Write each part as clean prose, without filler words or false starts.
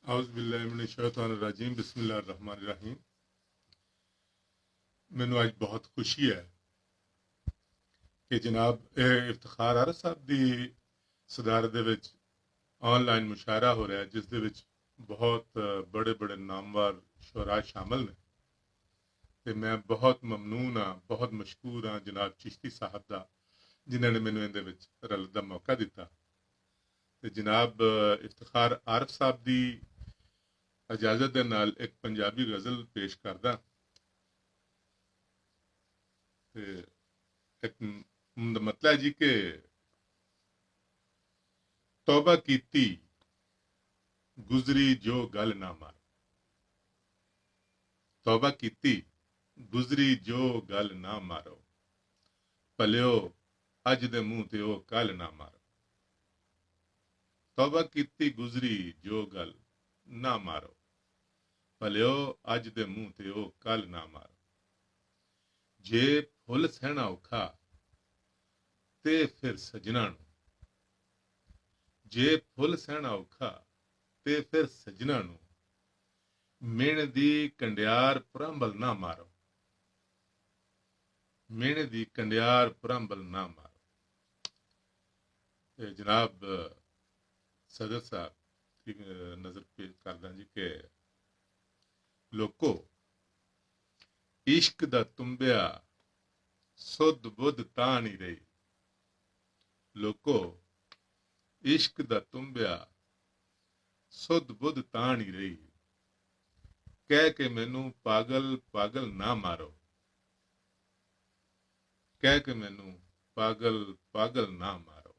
औज़ुबिल्लाहिमिनश्शैतानिर्रजीम बिस्मिल्लाहिर्रहमानिर्रहीम। मैनू अज बहुत खुशी है कि जनाब इफ्तिखार आरस साहब की सदारत दे विच ऑनलाइन मुशायरा हो रहा है, जिस दे विच बहुत बड़े बड़े नामवर शुरा शामिल ने। ते मैं बहुत ममनून हाँ, बहुत मशकूर हाँ जनाब चिश्ती साहब का, जिन्होंने मैनू इहदे विच रलन का मौका दिता। ते जनाब इफ्तिखार आरफ साहब की इजाजत के नाल एक पंजाबी गज़ल पेश करदा। एक मतलब है जी के तौबा कीती गुजरी जो गल ना मारो। तौबा कीती गुजरी जो गल ना मारो, भलियो अज दे मुंह ते ओ कल ना मारो। तौबा कीती गुजरी जो गल ना मारो, भलियो अज दे मुंह ते ओ कल ना मारो। जे फुल सहना औखा ते फिर सजना नू, जे फुल सहना औखा ते फिर सजना नू मेहने दी कंडियार परंबल ना मारो। मेहने दी कंडियार परंबल ना मारो। जनाब सदर साहब की नजर पेश करदा जी के लोको इश्क दा तुम्बिया सुध बुध तां नहीं रही। लोको इश्क दा तुम्बिया सुध बुध तां नहीं रही। कह के मैनू पागल पागल ना मारो। कह के मैनू पागल पागल ना मारो।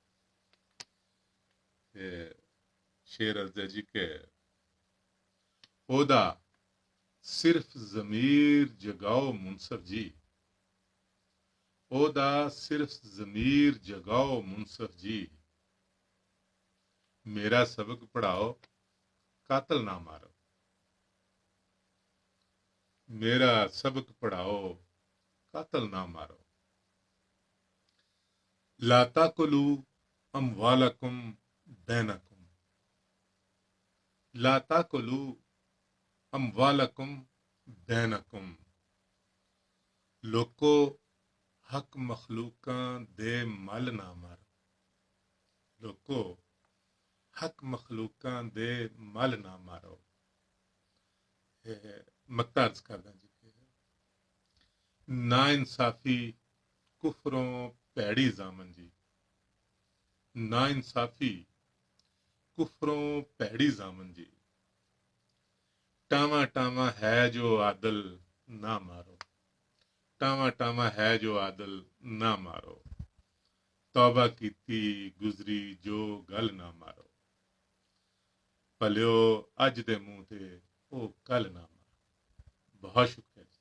शेर अर्ज जी के ओदा सिर्फ जमीर जगाओ मुनसफ जी। ओदा सिर्फ जमीर जगाओ मुनसफ जी। मेरा सबक पढ़ाओ कातल ना मारो। मेरा सबक पढ़ाओ कातल ना मारो। लाता कुलू अमवालकुम बैनकुम। लाता कुलू अमवालकुम बैनकुम। लोको हक मखलूका दे मल ना मारो। लोको हक मखलूका दे मल ना मारो। मक्ता अर्ज करदा जी ना इंसाफी कुफरों भैड़ी जामन जी। ना इंसाफी कुफरों भैड़ी जामन जी। टावा टावा है जो आदल ना मारो। टावा टावा है जो आदल ना मारो। तौबा कीती गुजरी जो गल ना मारो, भलियो अज दे मुंह ते ओ कल ना मारो। बहुत शुक्रिया।